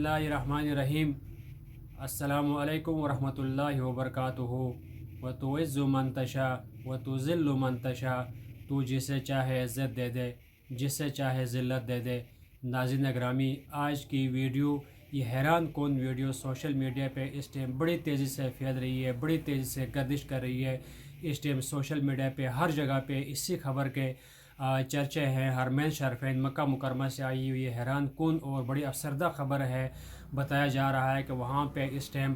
बिस्मिल्लाहिर्रहमानिर्रहीम। अस्सलामु अलैकुम वरहमतुल्लाहि वबरकातुहू। व तुइज़्ज़ु मन तशा व तुज़िल्लु मन तशा। तू जिसे चाहे इज़्ज़त दे दे, जिसे चाहे ज़िल्लत दे दे। नाज़रीन ग्रामी, आज की वीडियो ये हैरान कौन वीडियो सोशल मीडिया पे इस टाइम बड़ी तेज़ी से फैल रही है, बड़ी तेज़ी से गर्दिश कर रही है। इस टाइम सोशल मीडिया पे हर जगह पे इसी खबर के चर्चे हैं। हरमैन शरीफैन मक्का मुकरमा से आई हुई हैरान कौन और बड़ी अफसरदा खबर है। बताया जा रहा है कि वहाँ पे इस टाइम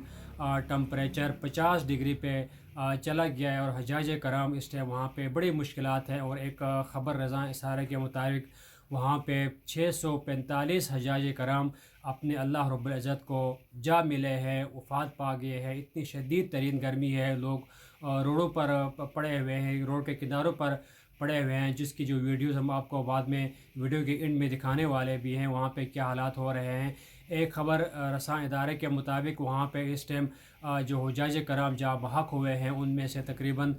टम्परेचर 50 डिग्री पे चला गया है और हज्जाज कराम इस टाइम वहाँ पे बड़ी मुश्किलात है। और एक ख़बर रज़ा इशारे के मुताबिक वहाँ पे 645 हज्जाज कराम अपने अल्लाह रब्बुल इज़्ज़त को जा मिले हैं, वफ़ात पा गए हैं। इतनी शदीद तरीन गर्मी है, लोग रोडों पर पड़े हुए हैं, रोड के किनारों पर पड़े हुए हैं, जिसकी जो वीडियोस हम आपको बाद में वीडियो के एंड में दिखाने वाले भी हैं। वहाँ पे क्या हालात हो रहे हैं। एक ख़बर रसां इदारे के मुताबिक वहाँ पे इस टाइम जो हुज्जाज कराम जहाँ बहक हुए हैं उनमें से तकरीबन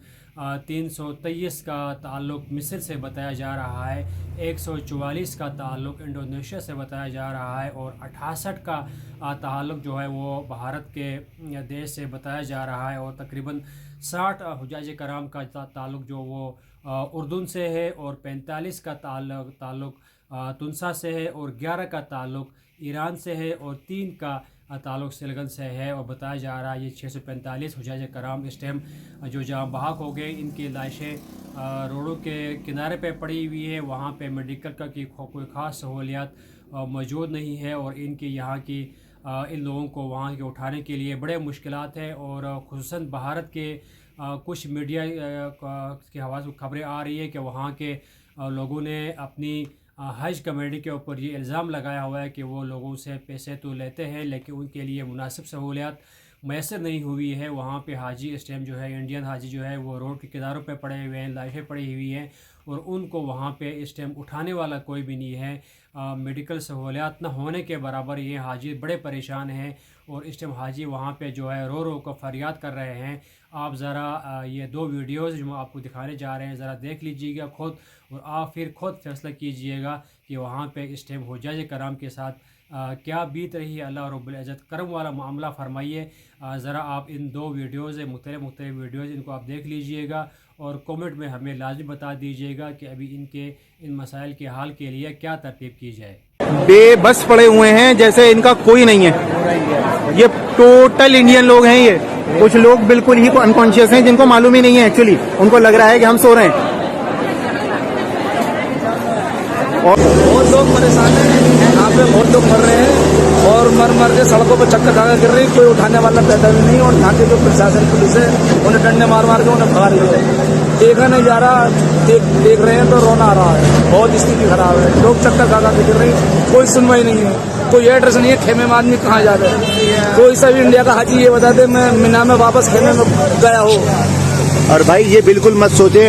323 का ताल्लुक़ मिस्र से बताया जा रहा है, 144 का ताल्लुक़ इंडोनेशिया से बताया जा रहा है और 68 का ताल्लुक़ जो है वो भारत के देश से बताया जा रहा है। और तकरीबन 60 हुज्जाज कराम का ताल्लुक़ जो वो उर्दून से है और 45 का ताल्लुक़ तुनसा से है और 11 का ताल्लुक़ ईरान से है और 3 का ताल्लुक़ सिलगन से है। और बताया जा रहा है ये 645 हुज्जाज कराम इस टाइम जो जहाँ बहाक हो गए, इनकी लाशें रोडों के किनारे पे पड़ी हुई है। वहाँ पे मेडिकल का की कोई ख़ास सहूलियात मौजूद नहीं है और इनकी यहाँ की इन लोगों को वहाँ के उठाने के लिए बड़े मुश्किलात है। और ख़ुसूसन भारत के कुछ मीडिया के हवाले से खबरें आ रही है कि वहाँ के लोगों ने अपनी हज कमेटी के ऊपर ये इल्ज़ाम लगाया हुआ है कि वो लोगों से पैसे तो लेते हैं लेकिन उनके लिए मुनासिब सहूलियात मैसर नहीं हुई है। वहाँ पे हाजी इस टाइम जो है, इंडियन हाजी जो है वो रोड के किनारों पे पड़े हुए हैं, लाशें पड़ी हुई हैं और उनको वहाँ पे इस टाइम उठाने वाला कोई भी नहीं है। मेडिकल सहूलियात न होने के बराबर ये हाजी बड़े परेशान हैं और इस टाइम हाजी वहाँ पे जो है रो रो कर फरियाद कर रहे हैं। आप ज़रा ये 2 वीडियोज़ जो आपको दिखाने जा रहे हैं ज़रा देख लीजिएगा खुद और आप फिर खुद फैसला कीजिएगा कि वहाँ पे इस टाइम हुज्जाज कराम के साथ क्या बीत रही है। अल्लाह रब्बुल इज़्ज़त करम वाला मामला फरमाइए। ज़रा आप इन 2 वीडियोज़ मुख्तलिफ वीडियोज़ इनको आप देख लीजिएगा और कमेंट में हमें लाजमी बता दीजिएगा कि अभी इनके इन मसाइल के हाल के लिए क्या तरतीब की जाए। बेबस पड़े हुए हैं जैसे इनका कोई नहीं है। ये टोटल इंडियन लोग हैं। ये कुछ लोग बिल्कुल ही अनकॉन्शियस हैं जिनको मालूम ही नहीं है, एक्चुअली उनको लग रहा है कि हम सो रहे हैं। और बहुत लोग परेशान हैं, यहाँ पे बहुत लोग मर रहे हैं और मर के सड़कों पर चक्कर खा गिर रही, कोई उठाने वाला पैदा भी नहीं। और यहाँ के जो प्रशासन पुलिस है उन्हें डंडे मार के उन्हें भगा रही है। देखा नहीं जा रहा, देख रहे हैं तो रोना आ रहा है। बहुत स्थिति खराब है, लोग चक्कर खा के गिर रहे हैं, कोई सुनवाई नहीं है, कोई एड्रेस नहीं है। खेमे में आदमी कहाँ जा रहे हैं? कोई सा भी इंडिया का हाजी ये बता दे मैं मीना में वापस खेमे में गया हो। और भाई ये बिल्कुल मत सोचे